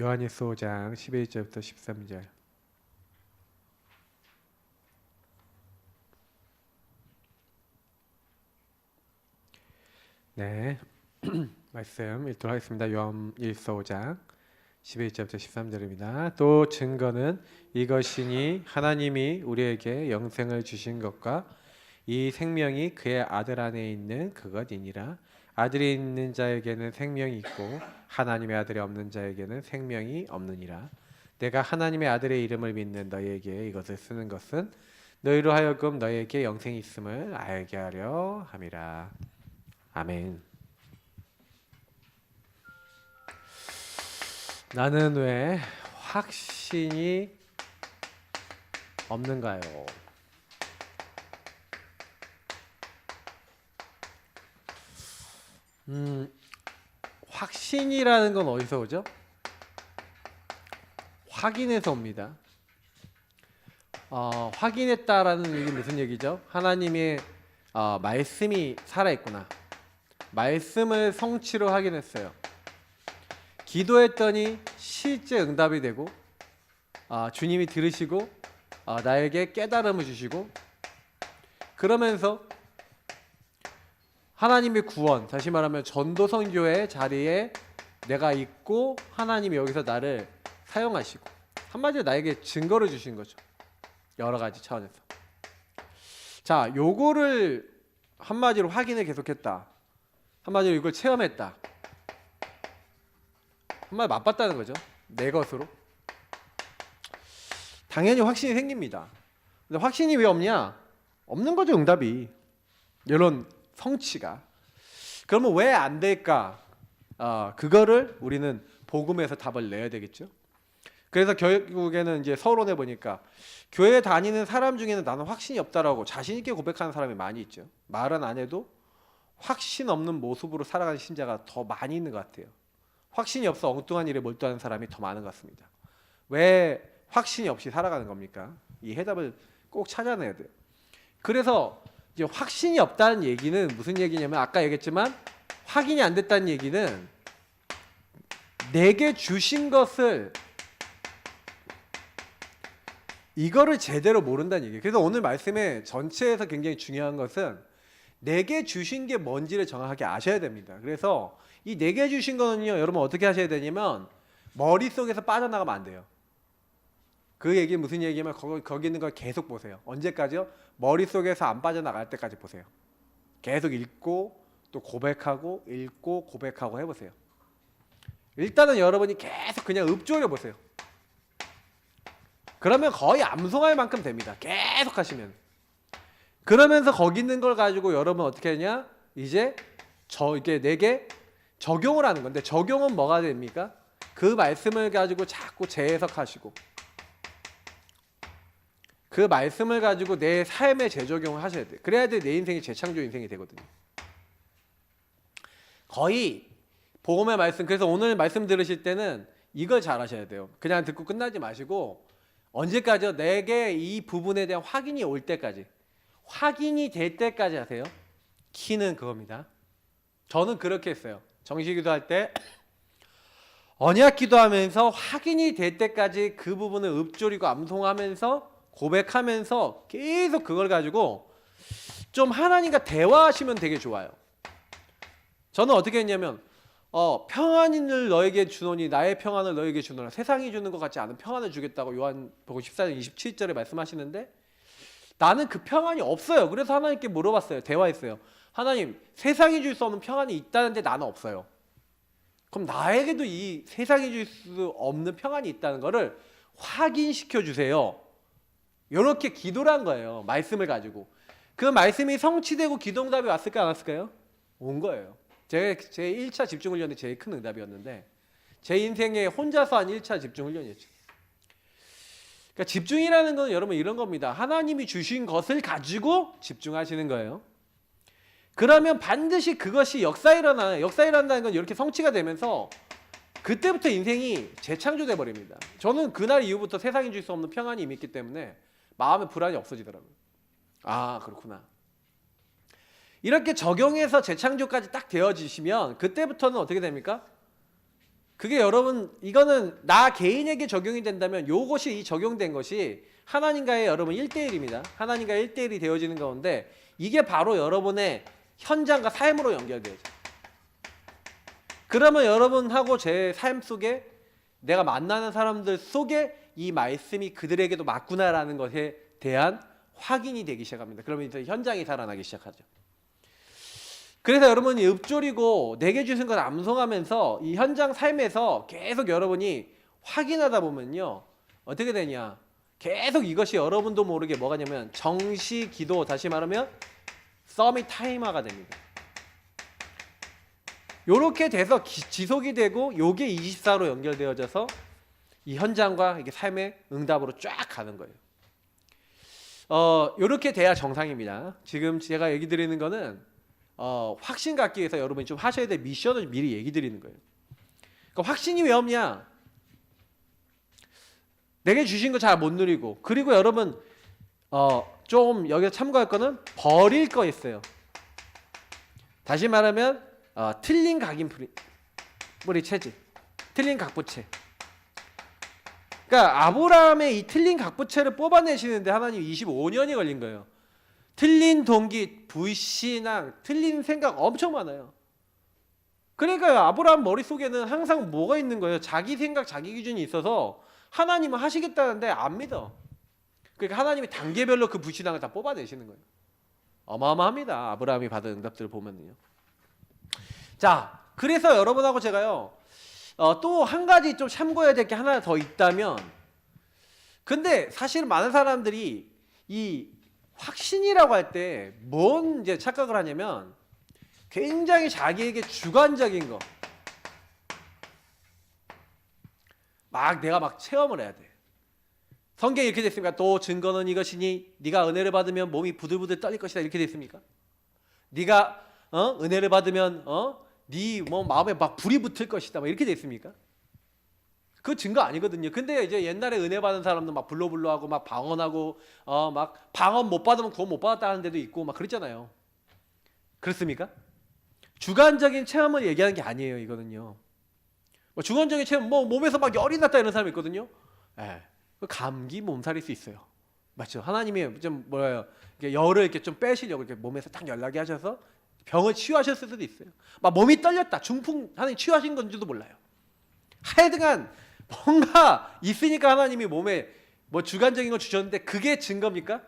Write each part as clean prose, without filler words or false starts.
요한일서 5장 11절부터 13절. 네, 말씀 읽도록 하겠습니다. 요한일서 5장 11절부터 13절입니다. 또 증거는 이것이니 하나님이 우리에게 영생을 주신 것과 이 생명이 그의 아들 안에 있는 그것이니라. 아들이 있는 자에게는 생명이 있고 하나님의 아들이 없는 자에게는 생명이 없느니라. 내가 하나님의 아들의 이름을 믿는 너희에게 이것을 쓰는 것은 너희로 하여금 너희에게 영생이 있음을 알게 하려 함이라. 아멘. 나는 왜 확신이 없는가요? 확신이라는 건 어디서 오죠? 확인해서 옵니다. 확인했다라는 얘기는 무슨 얘기죠? 하나님의 말씀이 살아있구나. 말씀을 성취로 확인했어요. 기도했더니 실제 응답이 되고 주님이 들으시고 나에게 깨달음을 주시고 그러면서 하나님의 구원, 다시 말하면 전도 선교의 자리에 내가 있고 하나님이 여기서 나를 사용하시고 한마디로 나에게 증거를 주신 거죠. 여러 가지 차원에서. 자, 요거를 한마디로 확인을 계속했다. 한마디로 이걸 체험했다. 한마디로 맛봤다는 거죠. 내 것으로. 당연히 확신이 생깁니다. 근데 확신이 왜 없냐? 없는 거죠, 응답이. 이런 성취가. 그러면 왜 안 될까? 그거를 우리는 복음에서 답을 내야 되겠죠. 그래서 결국에는 이제 서론에 보니까 교회 다니는 사람 중에는 나는 확신이 없다라고 자신 있게 고백하는 사람이 많이 있죠. 말은 안 해도 확신 없는 모습으로 살아가는 신자가 더 많이 있는 것 같아요. 확신이 없어 엉뚱한 일에 몰두하는 사람이 더 많은 것 같습니다. 왜 확신이 없이 살아가는 겁니까? 이 해답을 꼭 찾아내야 돼요. 그래서 이제 확신이 없다는 얘기는 무슨 얘기냐면 아까 얘기했지만 확인이 안 됐다는 얘기는 내게 주신 것을 이거를 제대로 모른다는 얘기예요. 그래서 오늘 말씀의 전체에서 굉장히 중요한 것은 내게 주신 게 뭔지를 정확하게 아셔야 됩니다. 그래서 이 내게 주신 거는요, 여러분 어떻게 하셔야 되냐면 머릿속에서 빠져나가면 안 돼요. 그 얘기 무슨 얘기냐면 거기 있는 걸 계속 보세요. 언제까지요? 머릿속에서 안 빠져나갈 때까지 보세요. 계속 읽고 또 고백하고 읽고 고백하고 해보세요. 일단은 여러분이 계속 그냥 읊조려 보세요. 그러면 거의 암송할 만큼 됩니다. 계속 하시면. 그러면서 거기 있는 걸 가지고 여러분 어떻게 하냐? 이제 이게 내게 적용을 하는 건데 적용은 뭐가 됩니까? 그 말씀을 가지고 자꾸 재해석하시고 그 말씀을 가지고 내 삶에 재적용을 하셔야 돼요. 그래야 내 인생이 재창조 인생이 되거든요. 거의 복음의 말씀, 그래서 오늘 말씀 들으실 때는 이걸 잘 하셔야 돼요. 그냥 듣고 끝나지 마시고 언제까지요? 내게 이 부분에 대한 확인이 올 때까지, 확인이 될 때까지 하세요. 키는 그겁니다. 저는 그렇게 했어요. 정식기도 할 때 언약 기도하면서 확인이 될 때까지 그 부분을 읊조리고 암송하면서 고백하면서 계속 그걸 가지고 좀 하나님과 대화하시면 되게 좋아요. 저는 어떻게 했냐면 평안을 너에게 주노니 나의 평안을 너에게 주노라. 세상이 주는 것 같지 않은 평안을 주겠다고 요한복음 14장 27절에 말씀하시는데 나는 그 평안이 없어요. 그래서 하나님께 물어봤어요. 대화했어요. 하나님, 세상이 줄 수 없는 평안이 있다는데 나는 없어요. 그럼 나에게도 이 세상이 줄 수 없는 평안이 있다는 거를 확인시켜 주세요. 이렇게 기도를 한 거예요. 말씀을 가지고. 그 말씀이 성취되고 기도응답이 왔을까 안 왔을까요? 온 거예요. 제 1차 집중훈련이 제일 큰 응답이었는데 제 인생에 혼자서 한 1차 집중훈련이었죠. 그러니까 집중이라는 건 여러분 이런 겁니다. 하나님이 주신 것을 가지고 집중하시는 거예요. 그러면 반드시 그것이 역사 일어나는 건 이렇게 성취가 되면서 그때부터 인생이 재창조돼 버립니다. 저는 그날 이후부터 세상이 줄 수 없는 평안이 이미 있기 때문에 마음의 불안이 없어지더라고요. 아, 그렇구나. 이렇게 적용해서 재창조까지 딱 되어지시면 그때부터는 어떻게 됩니까? 그게 여러분 이거는 나 개인에게 적용이 된다면 요것이 이 적용된 것이 하나님과의 여러분 1대1입니다. 하나님과 1대1이 되어지는 가운데 이게 바로 여러분의 현장과 삶으로 연결되어져. 그러면 여러분하고 제 삶 속에 내가 만나는 사람들 속에 이 말씀이 그들에게도 맞구나라는 것에 대한 확인이 되기 시작합니다. 그러면 이제 현장이 살아나기 시작하죠. 그래서 여러분이 읊조리고 내게 주신 걸 암송하면서 이 현장 삶에서 계속 여러분이 확인하다 보면요. 어떻게 되냐. 계속 이것이 여러분도 모르게 뭐가 냐면 정시 기도, 다시 말하면 서밋 타임화가 됩니다. 요렇게 돼서 지속이 되고 요게 24로 연결되어져서 이 현장과 이게 삶의 응답으로 쫙 가는 거예요. 요렇게 돼야 정상입니다. 지금 제가 얘기 드리는 거는 확신 갖기 위해서 여러분이 좀 하셔야 될 미션을 미리 얘기 드리는 거예요. 그러니까 확신이 왜 없냐? 내게 주신 거 잘 못 누리고, 그리고 여러분 좀 여기서 참고할 거는 버릴 거 있어요. 다시 말하면 틀린 각인뿌리 체질, 틀린 각부채. 그러니까 아브라함의 이 틀린 각부채를 뽑아내시는데 하나님 25년이 걸린 거예요. 틀린 동기, 불신앙, 틀린 생각 엄청 많아요. 그러니까 아브라함 머릿속에는 항상 뭐가 있는 거예요? 자기 생각, 자기 기준이 있어서 하나님은 하시겠다는데 안 믿어. 그러니까 하나님이 단계별로 그 불신앙을 다 뽑아내시는 거예요. 어마어마합니다. 아브라함이 받은 응답들을 보면요. 자, 그래서 여러분하고 제가요, 또 한 가지 좀 참고해야 될 게 하나 더 있다면, 근데 사실 많은 사람들이 이 확신이라고 할 때 뭔 이제 착각을 하냐면 굉장히 자기에게 주관적인 거, 막 내가 막 체험을 해야 돼. 성경에 이렇게 됐습니까? 또 증거는 이것이니 네가 은혜를 받으면 몸이 부들부들 떨릴 것이다. 이렇게 됐습니까? 네가 은혜를 받으면 네 뭐 마음에 막 불이 붙을 것이다. 막 이렇게 됐습니까? 그 증거 아니거든요. 근데 이제 옛날에 은혜 받은 사람들 막 불러하고 막 방언하고 막 방언 못 받으면 구원 못 받았다는 데도 있고 막 그랬잖아요. 그렇습니까? 주관적인 체험을 얘기하는 게 아니에요. 이거는요. 뭐 주관적인 체험, 뭐 몸에서 막 열이 났다 이런 사람이 있거든요. 감기 몸살일 수 있어요. 맞죠? 하나님이 좀 뭐예요? 열을 이렇게 좀 빼시려고 이렇게 몸에서 딱 연락이 하셔서 병을 치유하셨을 수도 있어요. 막 몸이 떨렸다, 중풍 하나님 치유하신 건지도 몰라요. 하여튼간 뭔가 있으니까 하나님이 몸에 뭐 주관적인 걸 주셨는데 그게 증거입니까?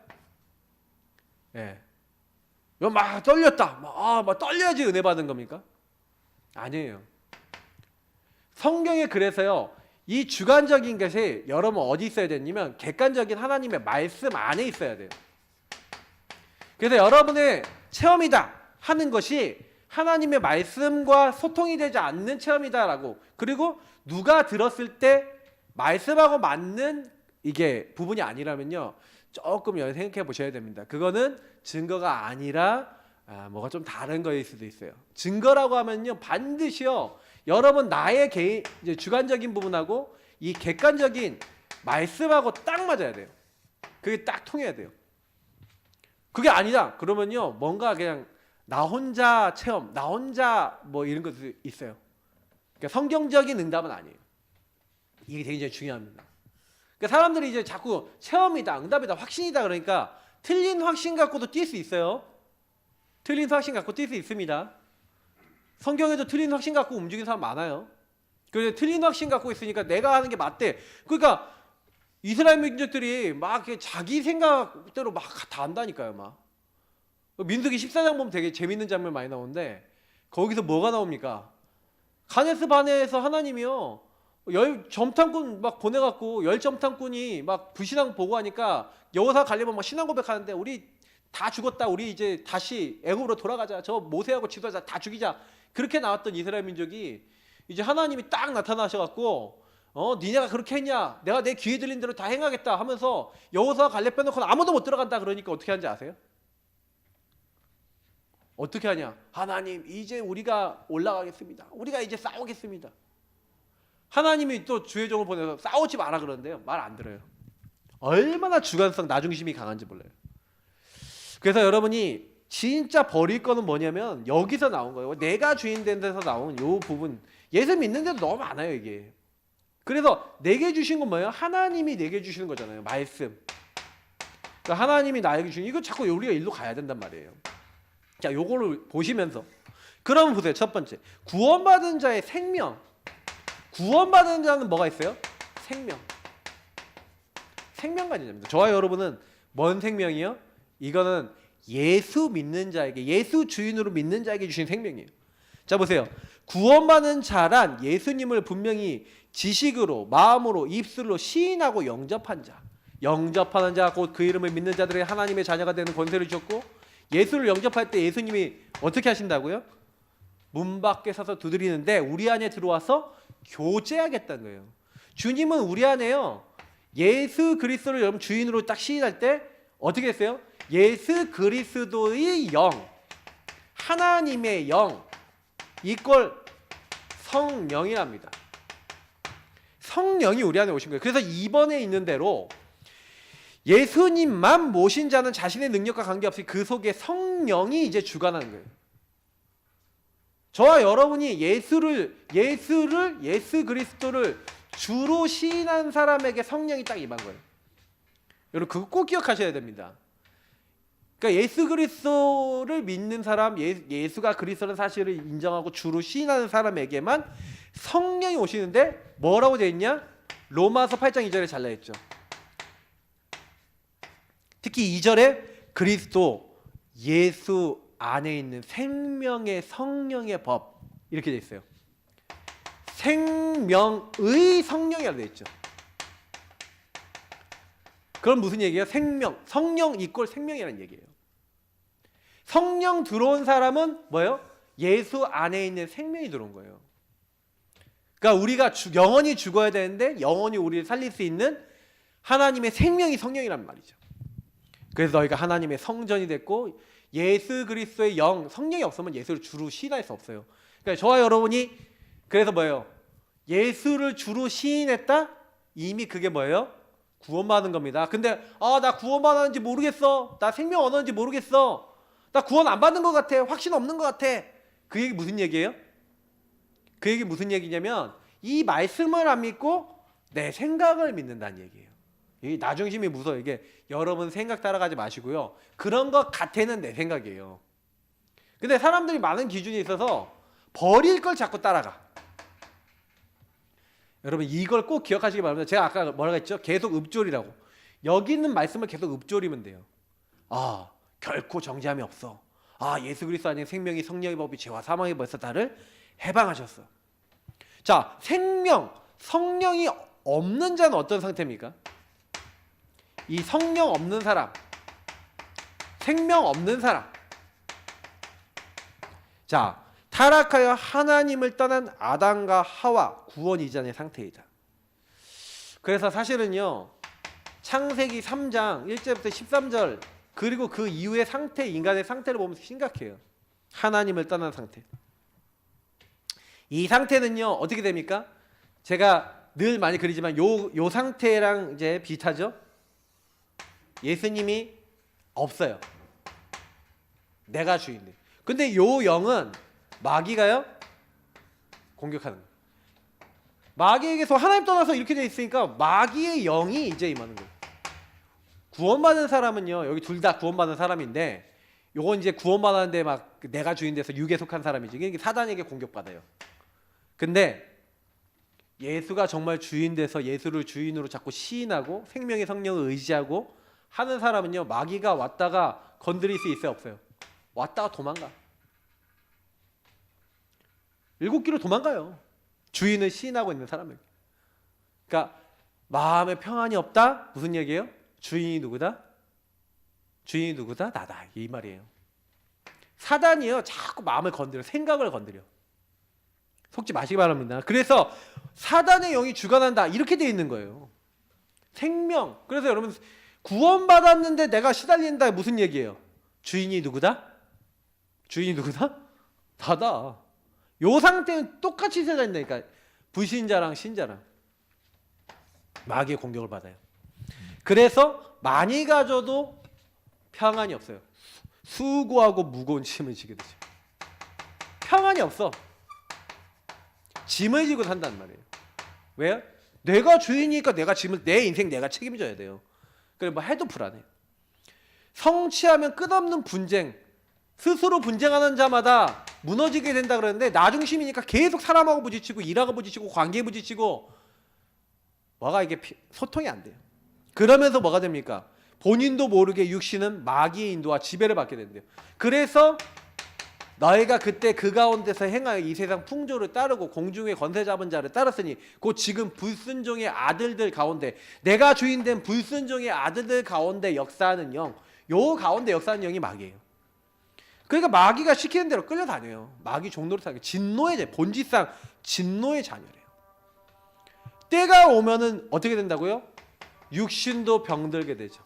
예. 막 떨렸다, 막 떨려야지 은혜 받은 겁니까? 아니에요. 성경에 그래서요, 이 주관적인 것이 여러분 어디 있어야 되냐면 객관적인 하나님의 말씀 안에 있어야 돼요. 그래서 여러분의 체험이다 하는 것이 하나님의 말씀과 소통이 되지 않는 체험이다라고, 그리고 누가 들었을 때 말씀하고 맞는 이게 부분이 아니라면요, 조금 생각해 보셔야 됩니다. 그거는 증거가 아니라 뭐가 좀 다른 거일 수도 있어요. 증거라고 하면요, 반드시요, 여러분 나의 개인 이제 주관적인 부분하고 이 객관적인 말씀하고 딱 맞아야 돼요. 그게 딱 통해야 돼요. 그게 아니다 그러면요, 뭔가 그냥 나 혼자 체험, 나 혼자 뭐 이런 것도 있어요. 그러니까 성경적인 응답은 아니에요. 이게 굉장히 중요합니다. 그러니까 사람들이 이제 자꾸 체험이다, 응답이다, 확신이다 그러니까 틀린 확신 갖고도 뛸 수 있어요. 틀린 확신 갖고 뛸 수 있습니다. 성경에도 틀린 확신 갖고 움직이는 사람 많아요. 그래서 틀린 확신 갖고 있으니까 내가 하는 게 맞대. 그러니까 이스라엘 민족들이 막 자기 생각대로 막 다 한다니까요. 막 민수기 14장 보면 되게 재밌는 장면 많이 나오는데 거기서 뭐가 나옵니까? 가데스 바네에서 하나님이요, 열 점탐꾼 막 보내갖고 열 점탐꾼이 막 불신앙 보고하니까 여호사 갈렙은 막 신앙 고백하는데 우리 다 죽었다, 우리 이제 다시 애굽으로 돌아가자, 저 모세하고 지도자 다 죽이자, 그렇게 나왔던 이스라엘 민족이 이제 하나님이 딱 나타나셔갖고 니네가 그렇게 했냐, 내가 내 귀에 들린 대로 다 행하겠다 하면서 여호사 갈렙 빼놓고는 아무도 못 들어간다 그러니까 어떻게 하는지 아세요? 어떻게 하냐? 하나님 이제 우리가 올라가겠습니다. 우리가 이제 싸우겠습니다. 하나님이 또 주의 종을 보내서 싸우지 마라 그러는데요, 말 안 들어요. 얼마나 주관성 나중심이 강한지 몰라요. 그래서 여러분이 진짜 버릴 거는 뭐냐면 여기서 나온 거예요. 내가 주인 된 데서 나온 요 부분. 예수 믿는 데도 너무 많아요, 이게. 그래서 내게 주신 건 뭐예요? 하나님이 내게 주시는 거잖아요. 말씀. 그러니까 하나님이 나에게 주신 이거 자꾸 우리가 일로 가야 된단 말이에요. 자, 요거를 보시면서 그러면 보세요. 첫 번째. 구원받은 자의 생명. 구원받은 자는 뭐가 있어요? 생명. 생명 가진 자입니다. 저와 여러분은 뭔 생명이요? 이거는 예수 믿는 자에게, 예수 주인으로 믿는 자에게 주신 생명이에요. 자, 보세요. 구원받은 자란 예수님을 분명히 지식으로, 마음으로, 입술로 시인하고 영접한 자. 영접하는 자, 곧 그 이름을 믿는 자들에게 하나님의 자녀가 되는 권세를 주셨고, 예수를 영접할 때 예수님이 어떻게 하신다고요? 문 밖에 서서 두드리는데 우리 안에 들어와서 교제하겠다는 거예요. 주님은 우리 안에요. 예수 그리스도를 여러분 주인으로 딱 시인할 때 어떻게 했어요? 예수 그리스도의 영, 하나님의 영, 이걸 성령이랍니다. 성령이 우리 안에 오신 거예요. 그래서 2번에 있는 대로 예수님만 모신 자는 자신의 능력과 관계없이 그 속에 성령이 이제 주관하는 거예요. 저와 여러분이 예수 그리스도를 주로 시인한 사람에게 성령이 딱 임한 거예요. 여러분 그거 꼭 기억하셔야 됩니다. 그러니까 예수 그리스도를 믿는 사람, 예수가 그리스도라는 사실을 인정하고 주로 시인하는 사람에게만 성령이 오시는데 뭐라고 되어 있냐? 로마서 8장 2절에 잘라 있죠. 특히 2절에 그리스도 예수 안에 있는 생명의 성령의 법 이렇게 되어 있어요. 생명의 성령이라고 되어 있죠. 그럼 무슨 얘기예요? 생명, 성령 이꼴 생명이라는 얘기예요. 성령 들어온 사람은 뭐예요? 예수 안에 있는 생명이 들어온 거예요. 그러니까 우리가 영원히 죽어야 되는데 영원히 우리를 살릴 수 있는 하나님의 생명이 성령이란 말이죠. 그래서 너희가 하나님의 성전이 됐고 예수 그리스도의 영, 성령이 없으면 예수를 주로 시인할 수 없어요. 그러니까 저와 여러분이 그래서 뭐예요? 예수를 주로 시인했다? 이미 그게 뭐예요? 구원받은 겁니다. 근데 나 구원받았는지 모르겠어. 나 생명 얻었는지 모르겠어. 나 구원 안 받는 것 같아. 확신 없는 것 같아. 그 얘기 무슨 얘기예요? 그 얘기 무슨 얘기냐면 이 말씀을 안 믿고 내 생각을 믿는다는 얘기예요. 이 나중심이 무서워요. 이게 여러분 생각 따라가지 마시고요. 그런 것 같아는 내 생각이에요. 근데 사람들이 많은 기준이 있어서 버릴 걸 자꾸 따라가. 여러분 이걸 꼭 기억하시기 바랍니다. 제가 아까 뭐라고 했죠? 계속 읊조리라고. 여기 있는 말씀을 계속 읊조리면 돼요. 결코 정죄함이 없어. 예수 그리스도 안에 생명이 성령의 법이 죄와 사망의 벌써 나를 해방하셨어. 자, 생명, 성령이 없는 자는 어떤 상태입니까? 이 성령 없는 사람, 생명 없는 사람. 자, 타락하여 하나님을 떠난 아담과 하와 구원 이전의 상태이다. 그래서 사실은요, 창세기 3장 1절부터 13절 그리고 그 이후의 상태, 인간의 상태를 보면 심각해요. 하나님을 떠난 상태. 이 상태는요 어떻게 됩니까? 제가 늘 많이 그리지만 요 상태랑 이제 비슷하죠. 예수님이 없어요. 내가 주인데. 근데 요 영은 마귀가요 공격하는 거예요. 마귀에게서 하나님 떠나서 이렇게 돼 있으니까 마귀의 영이 이제 임하는 거예요. 구원받은 사람은요, 여기 둘 다 구원받은 사람인데 요건 이제 구원받았는데 막 내가 주인 돼서 육에 속한 사람이지. 이게 사단에게 공격받아요. 근데 예수가 정말 주인 돼서 예수를 주인으로 자꾸 시인하고 생명의 성령을 의지하고 하는 사람은요, 마귀가 왔다가 건드릴 수 있어요, 없어요? 왔다가 도망가. 7길로 도망가요. 주인을 시인하고 있는 사람에게. 그러니까 마음에 평안이 없다? 무슨 얘기예요? 주인이 누구다? 주인이 누구다? 나다. 이 말이에요. 사단이요, 자꾸 마음을 건드려, 생각을 건드려. 속지 마시기 바랍니다. 그래서 사단의 영이 주관한다 이렇게 돼 있는 거예요. 생명. 그래서 여러분 구원받았는데 내가 시달린다 무슨 얘기예요? 주인이 누구다? 주인이 누구다? 나다. 요 상태는 똑같이 시달린다니까. 불신자랑 신자랑 마귀의 공격을 받아요. 그래서 많이 가져도 평안이 없어요. 수고하고 무거운 짐을 지게 되죠. 평안이 없어. 짐을 지고 산단 말이에요. 왜요? 내가 주인이니까 내가 짐을, 내 인생 내가 책임져야 돼요. 그래 뭐 해도 불안해. 성취하면 끝없는 분쟁, 스스로 분쟁하는 자마다 무너지게 된다 그러는데, 나 중심이니까 계속 사람하고 부딪히고 일하고 부딪히고 관계에 부딪히고 뭐가 이게 소통이 안 돼요. 그러면서 뭐가 됩니까? 본인도 모르게 육신은 마귀의 인도와 지배를 받게 된대요. 그래서 너희가 그때 그 가운데서 행하여 이 세상 풍조를 따르고 공중의 권세 잡은 자를 따랐으니 곧 지금 불순종의 아들들 가운데, 내가 주인된 불순종의 아들들 가운데 역사하는 영, 요 가운데 역사하는 영이 마귀예요. 그러니까 마귀가 시키는 대로 끌려다녀요. 마귀 종노릇하게 진노의 본질상 진노의 자녀래요. 때가 오면은 어떻게 된다고요? 육신도 병들게 되죠.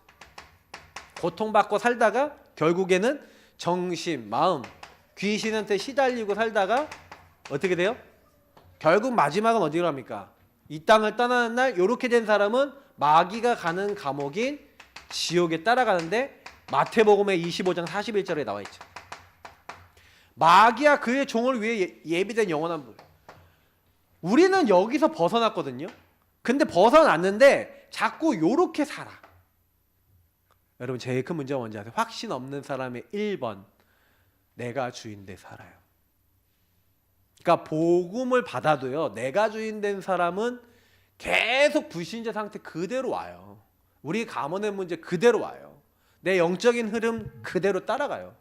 고통받고 살다가 결국에는 정신, 마음, 귀신한테 시달리고 살다가 어떻게 돼요? 결국 마지막은 어디로 갑니까? 이 땅을 떠나는 날 이렇게 된 사람은 마귀가 가는 감옥인 지옥에 따라가는데, 마태복음의 25장 41절에 나와 있죠. 마귀와 그의 종을 위해 예비된 영원한 불. 우리는 여기서 벗어났거든요. 근데 벗어났는데 자꾸 요렇게 살아. 여러분, 제일 큰 문제가 뭔지 아세요? 확신 없는 사람의 1번, 내가 주인 돼 살아요. 그러니까 복음을 받아도요, 내가 주인 된 사람은 계속 불신자 상태 그대로 와요. 우리 가문의 문제 그대로 와요. 내 영적인 흐름 그대로 따라가요.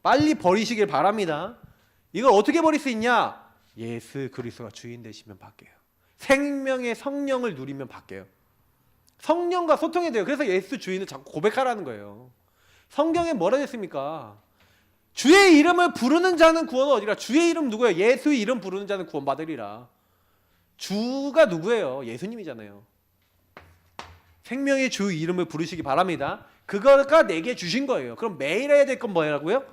빨리 버리시길 바랍니다. 이걸 어떻게 버릴 수 있냐? 예수 그리스도가 주인 되시면 바뀌어요. 생명의 성령을 누리면 바뀌어요. 성령과 소통해야 돼요. 그래서 예수 주인을 자꾸 고백하라는 거예요. 성경에 뭐라 했습니까? 주의 이름을 부르는 자는 구원은 어디라? 주의 이름 누구예요? 예수의 이름 부르는 자는 구원받으리라. 주가 누구예요? 예수님이잖아요. 생명의 주 이름을 부르시기 바랍니다. 그거가 내게 주신 거예요. 그럼 매일 해야 될 건 뭐라고요?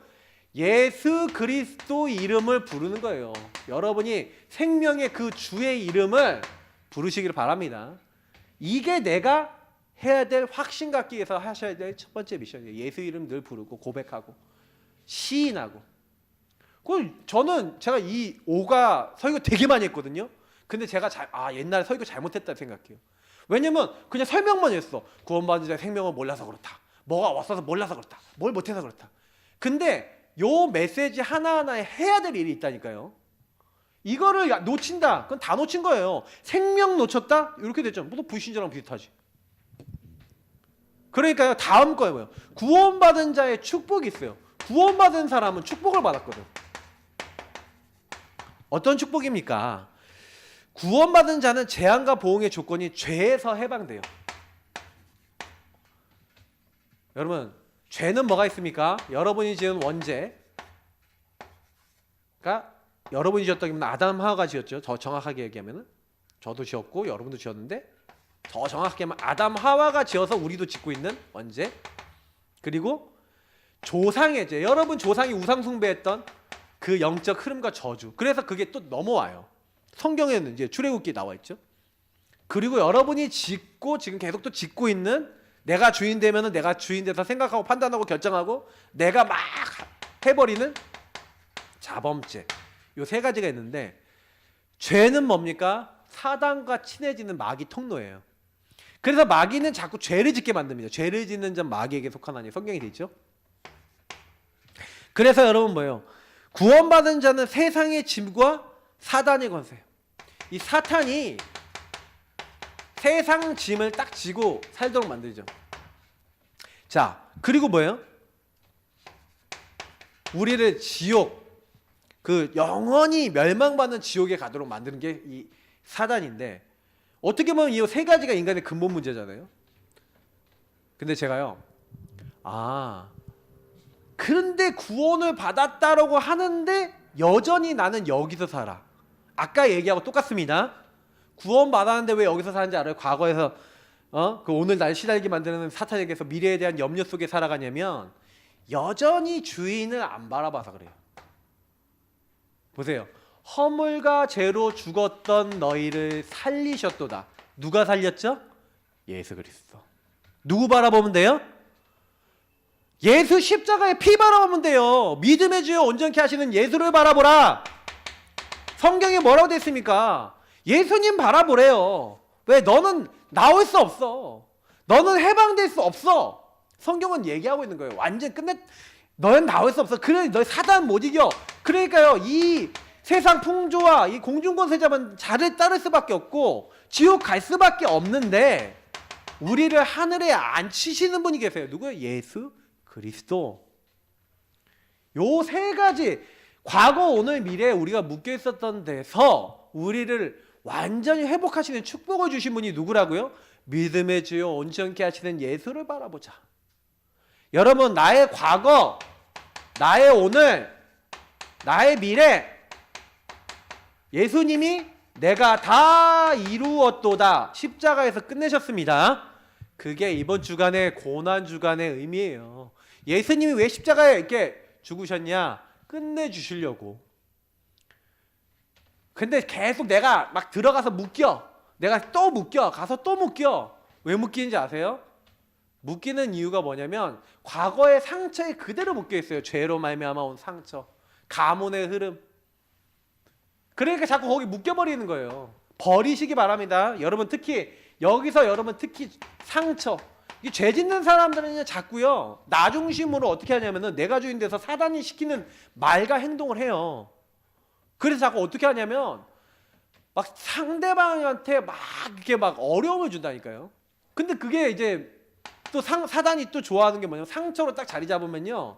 예수 그리스도 이름을 부르는 거예요. 여러분이 생명의 그 주의 이름을 부르시길 바랍니다. 이게 내가 해야 될 확신 갖기 위해서 하셔야 될 첫 번째 미션이에요. 예수 이름 늘 부르고 고백하고 시인하고. 저는 제가 이 5가 설교 되게 많이 했거든요. 근데 제가 옛날에 설교 잘못했다 생각해요. 왜냐면 그냥 설명만 했어. 구원받은 자의 생명을 몰라서 그렇다. 뭐가 왔어서 몰라서 그렇다. 뭘 못해서 그렇다. 근데 요 메시지 하나하나에 해야 될 일이 있다니까요. 이거를 놓친다. 그건 다 놓친 거예요. 생명 놓쳤다? 이렇게 됐죠. 무슨 불신자랑 비슷하지. 그러니까요, 다음 거예요. 뭐예요? 구원받은 자의 축복이 있어요. 구원받은 사람은 축복을 받았거든. 어떤 축복입니까? 구원받은 자는 재앙과 보응의 조건이 죄에서 해방돼요. 여러분, 죄는 뭐가 있습니까? 여러분이 지은 원죄. 그러니까 여러분이 지었다면 아담 하와가 지었죠. 더 정확하게 얘기하면은 저도 지었고 여러분도 지었는데, 더 정확하게 하면 아담 하와가 지어서 우리도 짓고 있는 원죄. 그리고 조상의 죄. 여러분 조상이 우상 숭배했던 그 영적 흐름과 저주. 그래서 그게 또 넘어와요. 성경에는 이제 출애굽기에 나와 있죠. 그리고 여러분이 짓고 지금 계속 또 짓고 있는, 내가 주인 되면은 내가 주인 돼서 생각하고 판단하고 결정하고 내가 막 해버리는 자범죄. 요 세 가지가 있는데, 죄는 뭡니까? 사단과 친해지는 마귀 통로예요. 그래서 마귀는 자꾸 죄를 짓게 만듭니다. 죄를 짓는 자는 마귀에게 속하나니 성경이 돼 있죠. 그래서 여러분 뭐예요? 구원받은 자는 세상의 짐과 사단의 권세예요. 이 사탄이 세상 짐을 딱 지고 살도록 만들죠. 자, 그리고 뭐예요? 우리를 지옥, 그 영원히 멸망받는 지옥에 가도록 만드는 게 이 사단인데, 어떻게 보면 이 세 가지가 인간의 근본 문제잖아요. 근데 제가요, 그런데 구원을 받았다라고 하는데 여전히 나는 여기서 살아. 아까 얘기하고 똑같습니다. 구원 받았는데 왜 여기서 사는지 알아요? 과거에서 그 오늘 날 시달리게 만드는 사탄에게서 미래에 대한 염려 속에 살아가냐면, 여전히 주인을 안 바라봐서 그래요. 보세요. 허물과 죄로 죽었던 너희를 살리셨도다. 누가 살렸죠? 예수 그리스도. 누구 바라보면 돼요? 예수 십자가에 피 바라보면 돼요. 믿음의 주여 온전케 하시는 예수를 바라보라. 성경에 뭐라고 됐습니까? 예수님 바라보래요. 왜? 너는 나올 수 없어. 너는 해방될 수 없어. 성경은 얘기하고 있는 거예요. 완전 너는 나올 수 없어. 그래, 너 사단 못 이겨. 그러니까요, 이 세상 풍조와 이 공중권세자만 자를 따를 수밖에 없고 지옥 갈 수밖에 없는데, 우리를 하늘에 앉히시는 분이 계세요. 누구예요? 예수 그리스도. 요 세 가지, 과거, 오늘, 미래에 우리가 묶여 있었던 데서 우리를 완전히 회복하시는 축복을 주신 분이 누구라고요? 믿음의 주여 온전케 하시는 예수를 바라보자. 여러분, 나의 과거, 나의 오늘, 나의 미래, 예수님이 내가 다 이루었도다 십자가에서 끝내셨습니다. 그게 이번 주간의 고난 주간의 의미예요. 예수님이 왜 십자가에 이렇게 죽으셨냐? 끝내주시려고. 근데 계속 내가 막 들어가서 묶여. 내가 또 묶여. 가서 또 묶여. 왜 묶이는지 아세요? 묶이는 이유가 뭐냐면 과거의 상처에 그대로 묶여 있어요. 죄로 말미암아 온 상처, 가문의 흐름. 그러니까 자꾸 거기 묶여버리는 거예요. 버리시기 바랍니다. 여러분, 특히 여기서 여러분 특히 상처, 이 죄 짓는 사람들은 자꾸요 나 중심으로 어떻게 하냐면은 내가 주인 돼서 사단이 시키는 말과 행동을 해요. 그래서 자꾸 어떻게 하냐면 막 상대방한테 막 이렇게 막 어려움을 준다니까요. 근데 그게 이제 또 사단이 또 좋아하는 게 뭐냐면 상처로 딱 자리 잡으면요,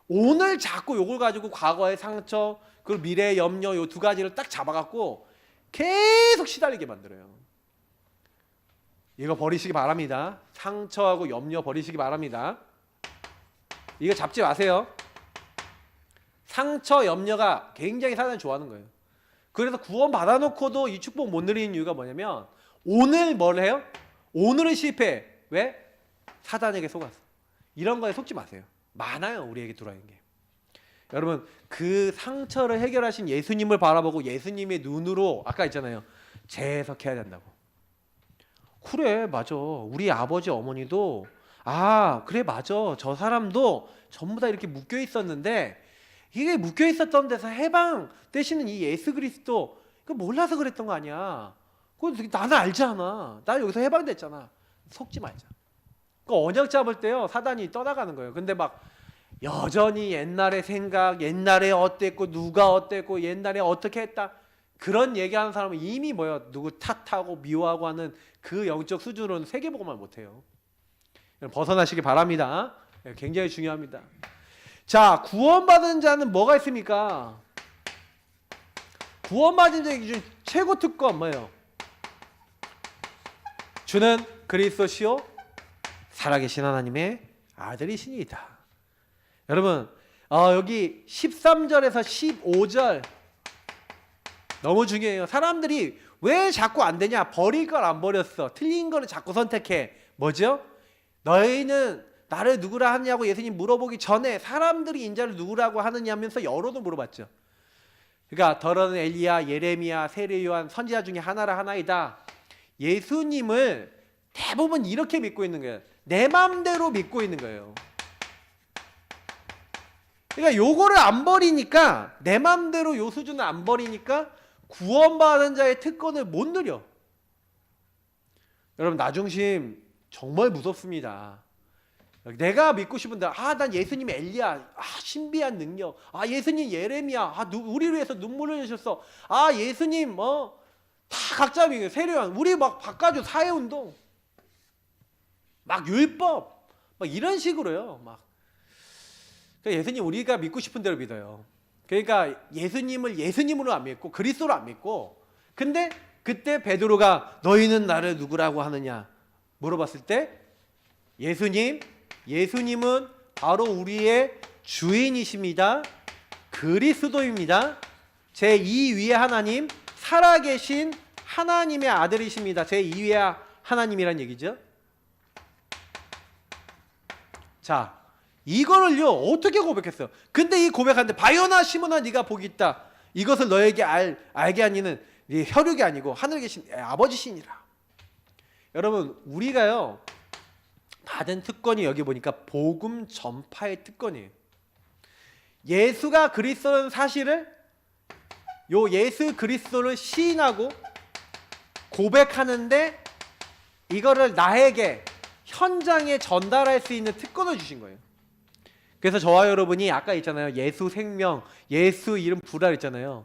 오늘 자꾸 요걸 가지고 과거의 상처 그리고 미래의 염려, 요 두 가지를 딱 잡아갖고 계속 시달리게 만들어요. 이거 버리시기 바랍니다. 상처하고 염려 버리시기 바랍니다. 이거 잡지 마세요. 상처, 염려가 굉장히 사단이 좋아하는 거예요. 그래서 구원 받아놓고도 이 축복 못 누리는 이유가 뭐냐면 오늘 뭘 해요? 오늘은 실패해. 왜? 사단에게 속았어. 이런 거에 속지 마세요. 많아요, 우리에게 들어있는 게. 여러분, 그 상처를 해결하신 예수님을 바라보고 예수님의 눈으로, 아까 있잖아요, 재해석해야 된다고. 그래, 맞아. 우리 아버지 어머니도 그래, 맞아. 저 사람도 전부 다 이렇게 묶여 있었는데 이게 묶여 있었던 데서 해방 되시는 이 예수 그리스도, 그 몰라서 그랬던 거 아니야. 나는 알잖아. 나 여기서 해방됐잖아. 속지 말자. 그 언약 잡을 때요, 사단이 떠나가는 거예요. 근데 막 여전히 옛날의 생각, 옛날에 어땠고 누가 어땠고 옛날에 어떻게 했다, 그런 얘기하는 사람은 이미 누구 탓하고 미워하고 하는 그 영적 수준으로는 세계보고만 못해요. 벗어나시기 바랍니다. 굉장히 중요합니다. 자, 구원받은 자는 뭐가 있습니까? 구원받은 자의 기준 최고 특권 뭐예요? 주는 그리스도시요 살아계신 하나님의 아들이시니이다. 여러분, 여기 13절에서 15절 너무 중요해요. 사람들이 왜 자꾸 안 되냐? 버릴 걸 안 버렸어. 틀린 거를 자꾸 선택해. 뭐죠? 너희는 나를 누구라 하느냐고 예수님 물어보기 전에 사람들이 인자를 누구라고 하느냐 하면서 여러도 물어봤죠. 그러니까 더러는 엘리야, 예레미야, 세례 요한 선지자 중에 하나이다. 예수님을 대부분 이렇게 믿고 있는 거예요. 내 맘대로 믿고 있는 거예요. 그러니까 요거를 안 버리니까, 내 맘대로 요 수준을 안 버리니까 구원받은 자의 특권을 못 누려. 여러분, 나 중심 정말 무섭습니다. 내가 믿고 싶은데 난 예수님 엘리야, 신비한 능력, 예수님 예레미야, 우리를 위해서 눈물을 흘리셨어, 예수님 다 각자 믿어요. 세례요한, 우리 막 바꿔줘, 사회운동, 막 율법, 막 이런 식으로요. 막 그러니까 예수님 우리가 믿고 싶은 대로 믿어요. 그러니까 예수님을 예수님으로 안 믿고 그리스도로 안 믿고, 근데 그때 베드로가 너희는 나를 누구라고 하느냐 물어봤을 때 예수님은 바로 우리의 주인이십니다. 그리스도입니다. 제2위의 하나님, 살아계신 하나님의 아들이십니다. 제2위의 하나님이란 얘기죠. 자, 이거를요 어떻게 고백했어요? 근데 이 고백하는데 바요나 시몬아 네가 복이 있다. 이것을 너에게 알게 하니는 네 혈육이 아니고 하늘에 계신 아버지시니라. 여러분, 우리가요 받은 특권이 여기 보니까 복음 전파의 특권이에요. 예수가 그리스도는 사실을 요 예수 그리스도를 시인하고 고백하는데 이거를 나에게 현장에 전달할 수 있는 특권을 주신 거예요. 그래서 저와 여러분이 아까 있잖아요. 예수 생명, 예수 이름 부라 했잖아요.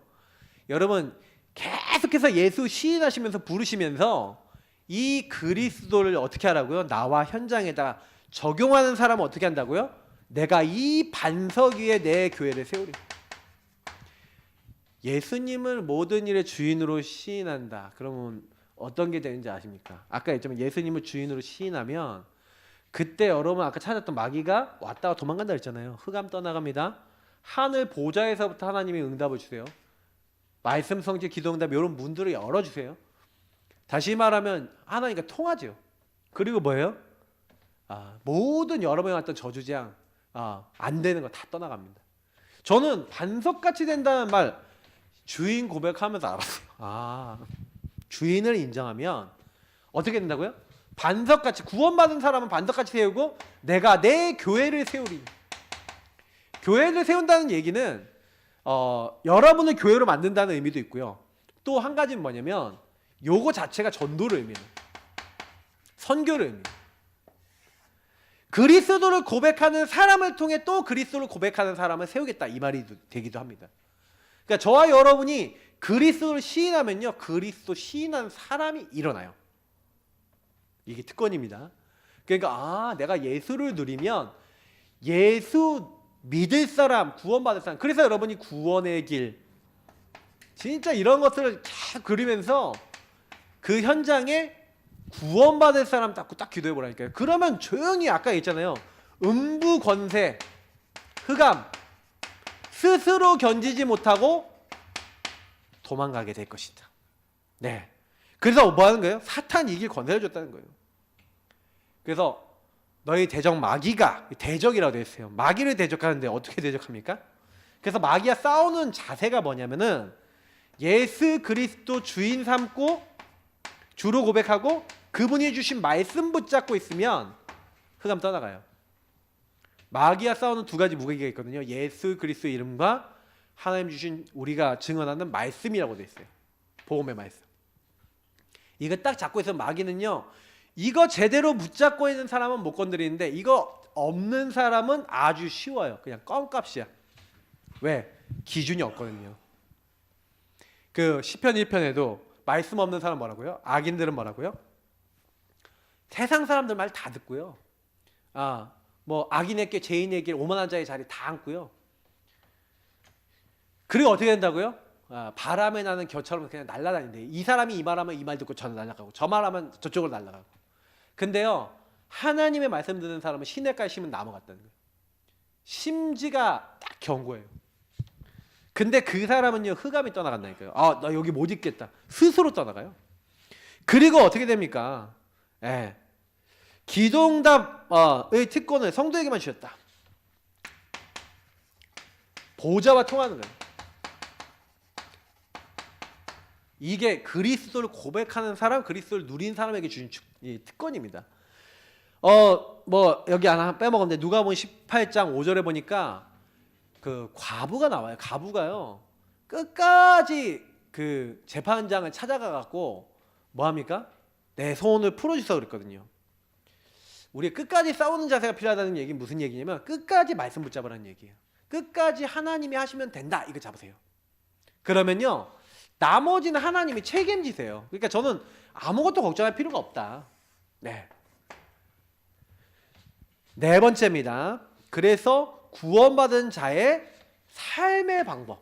여러분 계속해서 예수 시인하시면서 부르시면서 이 그리스도를 어떻게 하라고요? 나와 현장에다 적용하는 사람은 어떻게 한다고요? 내가 이 반석 위에 내 교회를 세우리. 예수님을 모든 일의 주인으로 시인한다. 그러면 어떤 게 되는지 아십니까? 아까 했지만 예수님을 주인으로 시인하면 그때 여러분 아까 찾았던 마귀가 왔다가 도망간다 했잖아요. 흑암 떠나갑니다. 하늘 보좌에서부터 하나님이 응답을 주세요. 말씀 성취 기도응답 이런 문들을 열어주세요. 다시 말하면 하나님과 통하죠. 그리고 뭐예요? 모든 여러분이 왔던 저주재앙 안 되는 거 다 떠나갑니다. 저는 반석같이 된다는 말 주인 고백하면서 알았어요. 주인을 인정하면 어떻게 된다고요? 반석같이 구원받은 사람은 반석같이 세우고 내가 내 교회를 세우리. 교회를 세운다는 얘기는 여러분을 교회로 만든다는 의미도 있고요. 또 한 가지는 뭐냐면 요거 자체가 전도를 의미해요. 선교를 의미해요. 그리스도를 고백하는 사람을 통해 또 그리스도를 고백하는 사람을 세우겠다 이 말이 되기도 합니다. 그러니까 저와 여러분이 그리스도를 시인하면요, 그리스도 시인한 사람이 일어나요. 이게 특권입니다. 그러니까 내가 예수를 누리면 예수 믿을 사람, 구원받을 사람. 그래서 여러분이 구원의 길, 진짜 이런 것들을 쫙 그리면서 그 현장에 구원받을 사람 딱 기도해 보라니까요. 그러면 조용히 아까 했잖아요. 음부 권세, 흑암 스스로 견디지 못하고 도망가게 될 것이다. 네. 그래서 뭐 하는 거예요? 사탄이 이길 권세를 줬다는 거예요. 그래서 너희 대적 마귀가, 대적이라고 되어 있어요. 마귀를 대적하는데 어떻게 대적합니까? 그래서 마귀와 싸우는 자세가 뭐냐면은 예수 그리스도 주인 삼고 주로 고백하고 그분이 주신 말씀 붙잡고 있으면 흑암 떠나가요. 마귀와 싸우는 두 가지 무기가 있거든요. 예수 그리스도 이름과 하나님 주신 우리가 증언하는 말씀이라고 되어 있어요. 복음의 말씀. 이거 딱 잡고 있으면 마귀는요, 이거 제대로 붙잡고 있는 사람은 못 건드리는데 이거 없는 사람은 아주 쉬워요. 그냥 껌값이야. 왜? 기준이 없거든요. 그 시편 1편에도 말씀 없는 사람 뭐라고요? 악인들은 뭐라고요? 세상 사람들 말 다 듣고요. 뭐 악인의 길, 죄인의 길, 오만한 자의 자리 다 앉고요. 그리고 어떻게 된다고요? 바람에 나는 겨처럼 그냥 날아다닌대. 이 사람이 이 말하면 이 말 듣고 저는 날아가고, 저 말하면 저쪽으로 날아가고. 근데요, 하나님의 말씀 듣는 사람은 시냇가에 심은 나무 같다는 거예요. 심지가 딱 견고해요. 근데 그 사람은요, 흑암이 떠나간다니까요. 나 여기 못 있겠다. 스스로 떠나가요. 그리고 어떻게 됩니까? 기도응답의 특권을 성도에게만 주셨다. 보좌와 통하는 거예요. 이게 그리스도를 고백하는 사람, 그리스도를 누린 사람에게 주신 특권입니다. 뭐 여기 하나 빼먹었는데 누가복음 18장 5절에 보니까 그 과부가 나와요. 과부가요, 끝까지 그 재판장을 찾아가 갖고 뭐 합니까? 내 소원을 풀어주세요 그랬거든요. 우리 끝까지 싸우는 자세가 필요하다는 얘기는 무슨 얘기냐면 끝까지 말씀 붙잡으라는 얘기예요. 끝까지 하나님이 하시면 된다, 이거 잡으세요. 그러면요, 나머지는 하나님이 책임지세요. 그러니까 저는 아무것도 걱정할 필요가 없다. 네 번째입니다. 그래서 구원받은 자의 삶의 방법.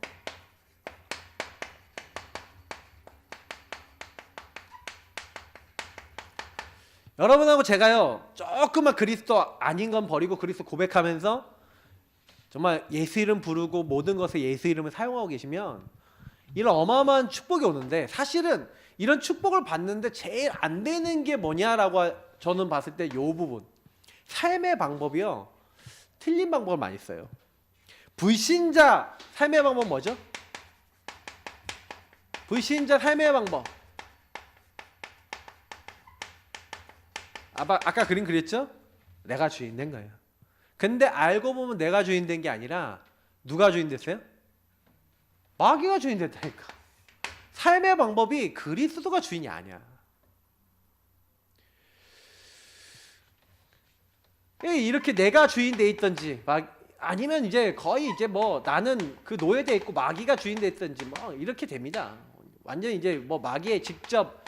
여러분하고 제가요, 조금만 그리스도 아닌 건 버리고 그리스도 고백하면서 정말 예수 이름 부르고 모든 것에 예수 이름을 사용하고 계시면 이런 어마어마한 축복이 오는데, 사실은 이런 축복을 받는데 제일 안 되는 게 뭐냐라고 저는 봤을 때 이 부분, 삶의 방법이요, 틀린 방법을 많이 써요. 불신자 삶의 방법 뭐죠? 불신자 삶의 방법, 아까 그림 그렸죠? 내가 주인 된 거예요. 근데 알고 보면 내가 주인 된 게 아니라 누가 주인 됐어요? 마귀가 주인 됐다니까. 삶의 방법이 그리스도가 주인이 아니야. 이렇게 내가 주인 돼 있든지 아니면 이제 거의 이제 뭐 나는 그 노예돼 있고 마귀가 주인 돼 있든지 뭐 이렇게 됩니다. 완전 이제 뭐 마귀의 직접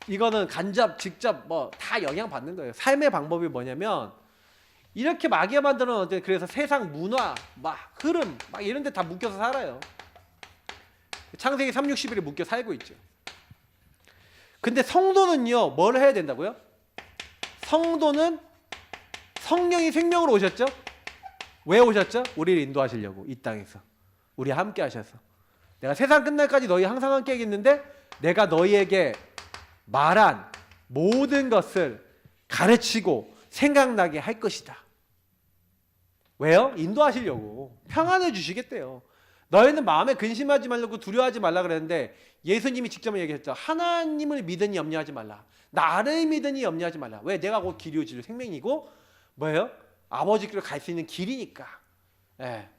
이거는 간접 직접 뭐 다 영향 받는 거예요. 삶의 방법이 뭐냐면 이렇게 마귀가 만드는 어때? 그래서 세상 문화 막 흐름 막 이런 데 다 묶여서 살아요. 창세기 3, 60일에 묶여 살고 있죠. 근데 성도는요 뭘 해야 된다고요? 성도는 성령이 생명으로 오셨죠? 왜 오셨죠? 우리를 인도하시려고 이 땅에서 우리 함께 하셔서 내가 세상 끝날까지 너희 항상 함께 하겠는데 내가 너희에게 말한 모든 것을 가르치고 생각나게 할 것이다. 왜요? 인도하시려고 평안을 주시겠대요. 너희는 마음에 근심하지 말고 두려워하지 말라 그랬는데 예수님이 직접 얘기했죠. 하나님을 믿으니 염려하지 말라. 나를 믿으니 염려하지 말라. 왜? 내가 곧 길이요 진리요 생명이고 뭐예요? 아버지께로 갈 수 있는 길이니까. 예.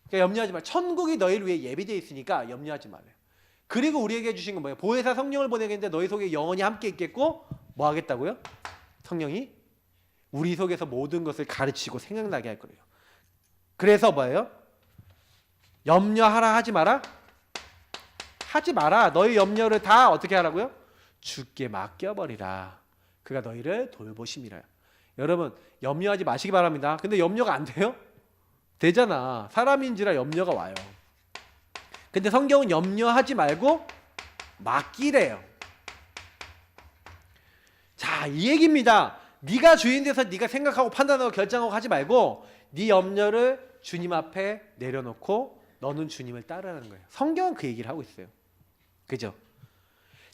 그러니까 염려하지 말. 천국이 너희를 위해 예비되어 있으니까 염려하지 말래요. 그리고 우리에게 주신 건 뭐예요? 보혜사 성령을 보내겠는데 너희 속에 영원히 함께 있겠고 뭐 하겠다고요? 성령이 우리 속에서 모든 것을 가르치고 생각나게 할 거예요. 그래서 뭐예요? 염려하라 하지 마라? 하지 마라. 너희 염려를 다 어떻게 하라고요? 주께 맡겨버리라. 그가 너희를 돌보심이라. 여러분 염려하지 마시기 바랍니다. 근데 염려가 안 돼요? 되잖아. 사람인지라 염려가 와요. 근데 성경은 염려하지 말고 맡기래요. 자, 이 얘기입니다. 네가 주인 돼서 네가 생각하고 판단하고 결정하고 하지 말고 네 염려를 주님 앞에 내려놓고 너는 주님을 따르라는 거예요. 성경은 그 얘기를 하고 있어요. 그죠?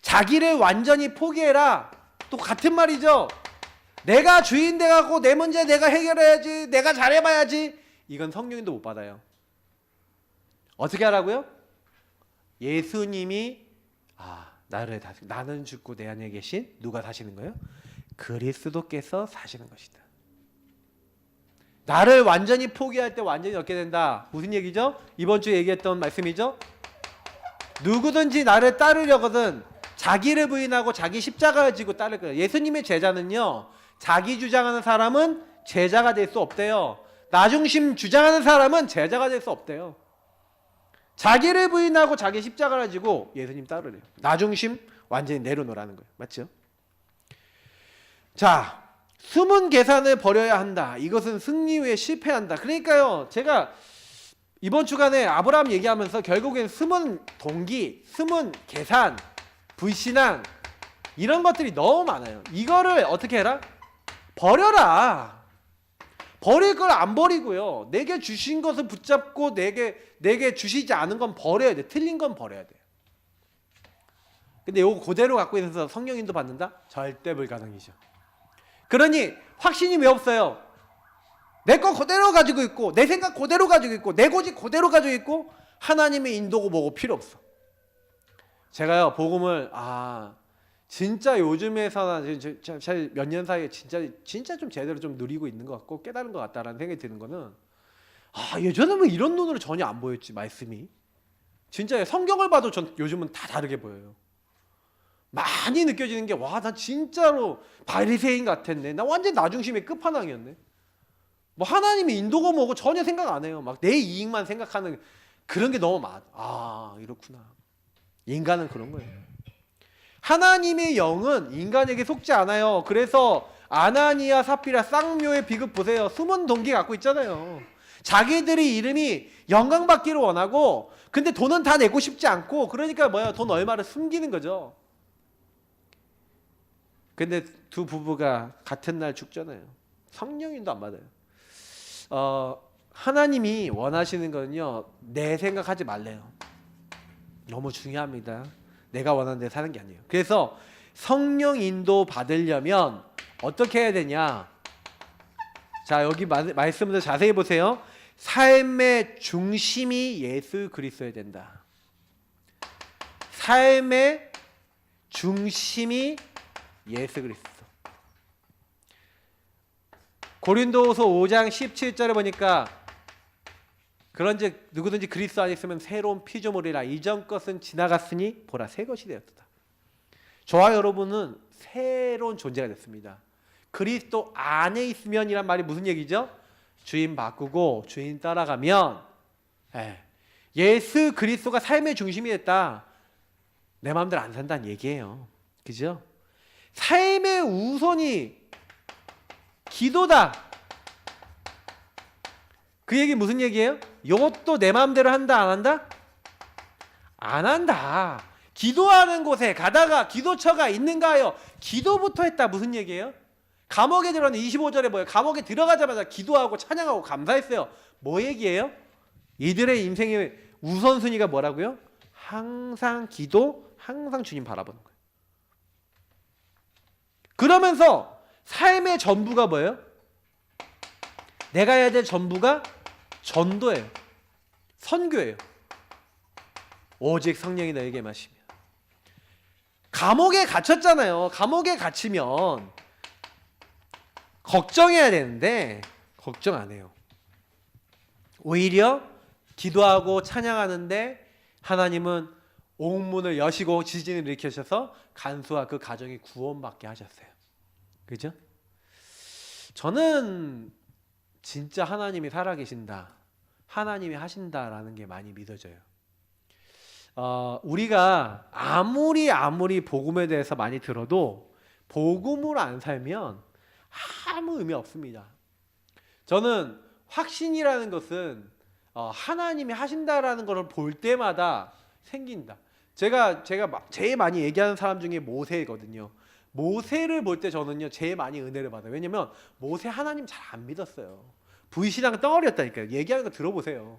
자기를 완전히 포기해라. 또 같은 말이죠. 내가 주인 돼갖고 내 문제 내가 해결해야지. 내가 잘해봐야지. 이건 성령님도 못 받아요. 어떻게 하라고요? 예수님이 나는 죽고 내 안에 계신 누가 사시는 거예요? 그리스도께서 사시는 것이다. 나를 완전히 포기할 때 완전히 얻게 된다. 무슨 얘기죠? 이번 주에 얘기했던 말씀이죠. 누구든지 나를 따르려거든 자기를 부인하고 자기 십자가를 지고 따를 거예요. 예수님의 제자는요 자기 주장하는 사람은 제자가 될 수 없대요. 나 중심 주장하는 사람은 제자가 될 수 없대요. 자기를 부인하고 자기 십자가를 지고 예수님 따르래요. 나 중심 완전히 내려놓으라는 거예요. 맞죠? 자, 숨은 계산을 버려야 한다. 이것은 승리 후에 실패한다. 그러니까요 제가 이번 주간에 아브라함 얘기하면서 결국엔 숨은 동기, 숨은 계산, 불신앙 이런 것들이 너무 많아요. 이거를 어떻게 해라? 버려라. 버릴 걸 안 버리고요. 내게 주신 것을 붙잡고 내게 주시지 않은 건 버려야 돼. 틀린 건 버려야 돼. 근데 요거 그대로 갖고 있어서 성령인도 받는다? 절대 불가능이죠. 그러니 확신이 왜 없어요? 내 거 그대로 가지고 있고 내 생각 그대로 가지고 있고 내 고집 그대로 가지고 있고 하나님의 인도고 뭐고 필요 없어. 제가요 복음을 진짜 요즘에서나 몇 년 사이에 진짜 좀 제대로 좀 누리고 있는 것 같고 깨달은 것 같다라는 생각이 드는 거는 예전에는 이런 눈으로 전혀 안 보였지. 말씀이 진짜 성경을 봐도 전 요즘은 다 다르게 보여요. 많이 느껴지는 게 나 진짜로 바리새인 같았네. 나 완전 나 중심의 끝판왕이었네. 뭐 하나님의 인도가 뭐고 전혀 생각 안 해요. 막 내 이익만 생각하는 그런 게 너무 많아. 이렇구나. 인간은 그런 거예요. 하나님의 영은 인간에게 속지 않아요. 그래서 아나니아 사피라 쌍묘의 비극 보세요. 숨은 동기 갖고 있잖아요. 자기들이 이름이 영광받기를 원하고 근데 돈은 다 내고 싶지 않고 그러니까 돈 얼마를 숨기는 거죠. 근데 두 부부가 같은 날 죽잖아요. 성령인도 안 받아요. 하나님이 원하시는 거는요 내 생각하지 말래요. 너무 중요합니다. 내가 원하는 데 사는 게 아니에요. 그래서 성령 인도 받으려면 어떻게 해야 되냐? 자, 여기 말씀을 자세히 보세요. 삶의 중심이 예수 그리스도여야 된다. 삶의 중심이 예수 그리스도. 고린도후서 5장 17절에 보니까 그런즉 누구든지 그리스도 안에 있으면 새로운 피조물이라 이전 것은 지나갔으니 보라 새 것이 되었다. 저와 여러분은 새로운 존재가 됐습니다. 그리스도 안에 있으면이란 말이 무슨 얘기죠? 주인 바꾸고 주인 따라가면 예수 그리스도가 삶의 중심이 됐다. 내 마음대로 안 산다는 얘기예요. 그죠? 삶의 우선이 기도다. 그 얘기 무슨 얘기예요? 이것도 내 마음대로 한다 안 한다? 안 한다. 기도하는 곳에 가다가 기도처가 있는가요? 기도부터 했다. 무슨 얘기예요? 감옥에 들어가는 25절에 뭐예요? 감옥에 들어가자마자 기도하고 찬양하고 감사했어요. 뭐 얘기예요? 이들의 인생의 우선순위가 뭐라고요? 항상 기도, 항상 주님 바라보는 거예요. 그러면서 삶의 전부가 뭐예요? 내가 해야 될 전부가 전도예요. 선교예요. 오직 성령이 너에게 마시며. 감옥에 갇혔잖아요. 감옥에 갇히면 걱정해야 되는데 걱정 안 해요. 오히려 기도하고 찬양하는데 하나님은 옥문을 여시고 지진을 일으키셔서 간수와 그 가정이 구원받게 하셨어요. 그죠? 저는 진짜 하나님이 살아계신다, 하나님이 하신다라는 게 많이 믿어져요. 우리가 아무리 복음에 대해서 많이 들어도 복음으로 안 살면 아무 의미 없습니다. 저는 확신이라는 것은 하나님이 하신다라는 것을 볼 때마다 생긴다. 제가 제일 많이 얘기하는 사람 중에 모세거든요. 모세를 볼 때 저는요 제일 많이 은혜를 받아요. 왜냐면 모세 하나님 잘 안 믿었어요. 불신앙 덩어리였다니까요. 얘기하는 거 들어보세요.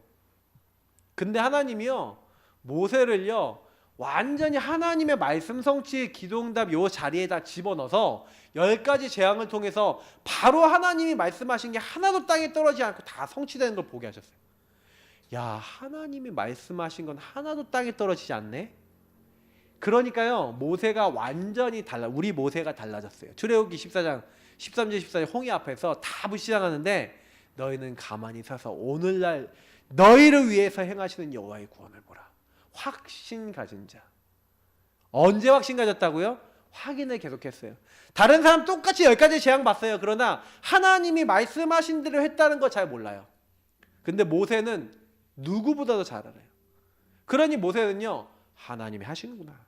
근데 하나님이요 모세를요 완전히 하나님의 말씀 성취 기도응답 요 자리에다 집어넣어서 10가지 재앙을 통해서 바로 하나님이 말씀하신 게 하나도 땅에 떨어지지 않고 다 성취되는 걸 보게 하셨어요. 야, 하나님이 말씀하신 건 하나도 땅에 떨어지지 않네. 그러니까요 모세가 완전히 우리 모세가 달라졌어요. 출애굽기 14장 13절 14절 홍해 앞에서 다 불신앙하는데 너희는 가만히 서서 오늘날 너희를 위해서 행하시는 여호와의 구원을 보라. 확신 가진 자. 언제 확신 가졌다고요? 확인을 계속했어요. 다른 사람 똑같이 10가지 재앙 봤어요. 그러나 하나님이 말씀하신 대로 했다는 거 잘 몰라요. 근데 모세는 누구보다도 잘 알아요. 그러니 모세는요 하나님이 하시는구나.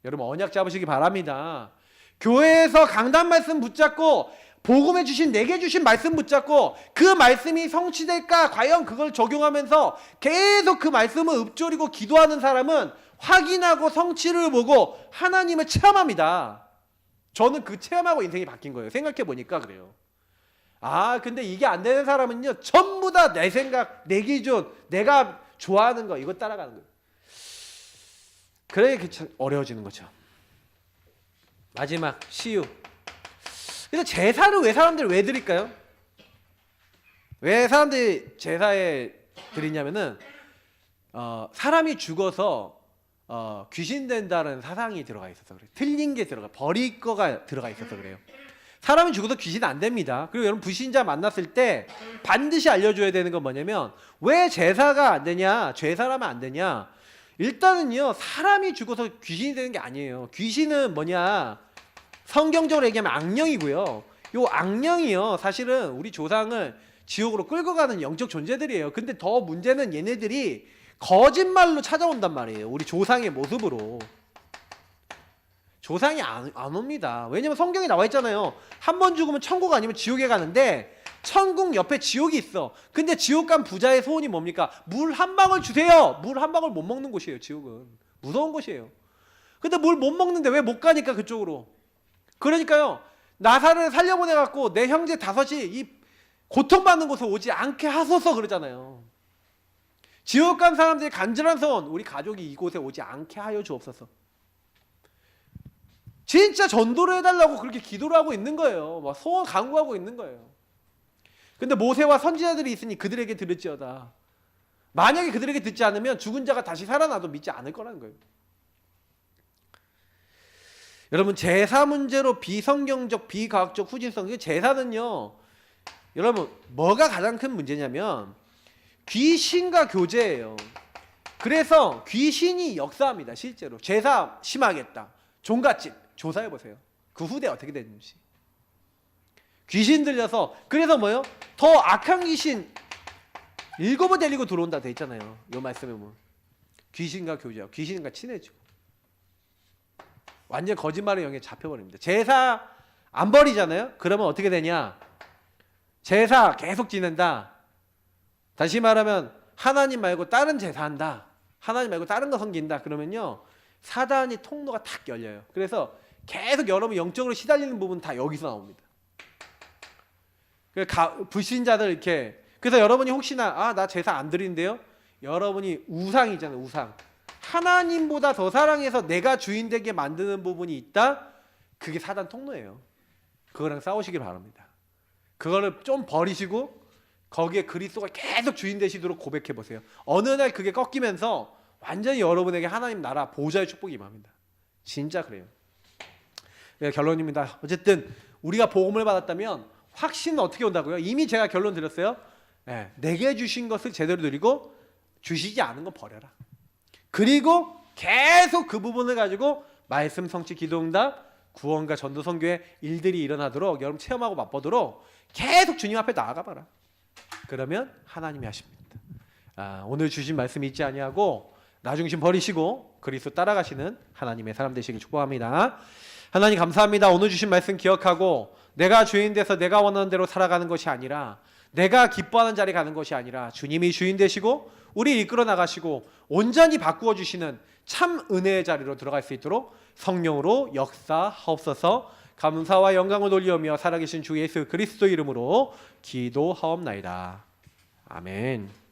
여러분 언약 잡으시기 바랍니다. 교회에서 강단 말씀 붙잡고 복음해 주신 내게 주신 말씀 붙잡고 그 말씀이 성취될까 과연 그걸 적용하면서 계속 그 말씀을 읊조리고 기도하는 사람은 확인하고 성취를 보고 하나님을 체험합니다. 저는 그 체험하고 인생이 바뀐 거예요. 생각해 보니까 그래요. 근데 이게 안 되는 사람은요 전부 다 내 생각, 내 기준, 내가 좋아하는 거 이거 따라가는 거예요. 그래 어려워지는 거죠. 마지막 시유. 그래서 제사를 왜 사람들이 왜 드릴까요? 왜 사람들이 제사에 드리냐면은 사람이 죽어서 귀신 된다는 사상이 들어가 있어서 그래요. 틀린 게 버릴 거가 들어가 있어서 그래요. 사람이 죽어서 귀신 안 됩니다. 그리고 여러분 불신자 만났을 때 반드시 알려줘야 되는 건 뭐냐면 왜 제사가 안 되냐, 제사라면 안 되냐. 일단은요 사람이 죽어서 귀신이 되는 게 아니에요. 귀신은 뭐냐, 성경적으로 얘기하면 악령이고요. 요 악령이요 사실은 우리 조상을 지옥으로 끌고 가는 영적 존재들이에요. 근데 더 문제는 얘네들이 거짓말로 찾아온단 말이에요. 우리 조상의 모습으로. 조상이 안 옵니다. 왜냐면 성경에 나와 있잖아요. 한 번 죽으면 천국 아니면 지옥에 가는데 천국 옆에 지옥이 있어. 근데 지옥 간 부자의 소원이 뭡니까? 물 한 방울 주세요. 물 한 방울 못 먹는 곳이에요. 지옥은 무서운 곳이에요. 근데 물 못 먹는데 왜 못 가니까 그쪽으로. 그러니까요 나사를 살려보내갖고 내 형제 5이 이 고통받는 곳에 오지 않게 하소서 그러잖아요. 지옥 간 사람들이 간절한 소원, 우리 가족이 이곳에 오지 않게 하여 주옵소서. 진짜 전도를 해달라고 그렇게 기도를 하고 있는 거예요. 막 소원 간구하고 있는 거예요. 근데 모세와 선지자들이 있으니 그들에게 들을지어다. 만약에 그들에게 듣지 않으면 죽은 자가 다시 살아나도 믿지 않을 거라는 거예요. 여러분 제사 문제로 비성경적 비과학적 후진성. 제사는요 여러분 뭐가 가장 큰 문제냐면 귀신과 교제예요. 그래서 귀신이 역사합니다. 실제로 제사 심하겠다, 종갓집 조사해 보세요. 그 후대 어떻게 됐는지. 귀신 들려서 그래서 뭐요? 더 악한 귀신 7을 데리고 들어온다 돼 있잖아요. 요 말씀에 보면 귀신과 교제하고 귀신과 친해지고 완전 거짓말의 영에 잡혀버립니다. 제사 안 버리잖아요. 그러면 어떻게 되냐? 제사 계속 지낸다. 다시 말하면 하나님 말고 다른 제사한다. 하나님 말고 다른 거 섬긴다. 그러면요 사단이 통로가 탁 열려요. 그래서 계속 여러분 영적으로 시달리는 부분 다 여기서 나옵니다. 불신자들 이렇게. 그래서 여러분이 혹시나 나 제사 안 드린대요. 여러분이 우상이잖아요. 우상. 하나님보다 더 사랑해서 내가 주인 되게 만드는 부분이 있다. 그게 사단 통로예요. 그거랑 싸우시길 바랍니다. 그거를 좀 버리시고 거기에 그리스도가 계속 주인 되시도록 고백해 보세요. 어느 날 그게 꺾이면서 완전히 여러분에게 하나님 나라 보좌의 축복이 임합니다. 진짜 그래요. 네, 결론입니다. 어쨌든 우리가 복음을 받았다면 확신은 어떻게 온다고요? 이미 제가 결론 드렸어요. 네, 내게 주신 것을 제대로 드리고 주시지 않은 건 버려라. 그리고 계속 그 부분을 가지고 말씀, 성취, 기도응답, 구원과 전도, 선교의 일들이 일어나도록 여러분 체험하고 맛보도록 계속 주님 앞에 나아가봐라. 그러면 하나님이 하십니다. 오늘 주신 말씀 잊지 아니하고 나 중심 버리시고 그리스도 따라가시는 하나님의 사람 되시길 축복합니다. 하나님 감사합니다. 오늘 주신 말씀 기억하고 내가 주인 돼서 내가 원하는 대로 살아가는 것이 아니라 내가 기뻐하는 자리에 가는 것이 아니라 주님이 주인 되시고 우리 이끌어 나가시고 온전히 바꾸어 주시는 참 은혜의 자리로 들어갈 수 있도록 성령으로 역사하옵소서. 감사와 영광을 돌리오며 살아계신 주 예수 그리스도 이름으로 기도하옵나이다. 아멘.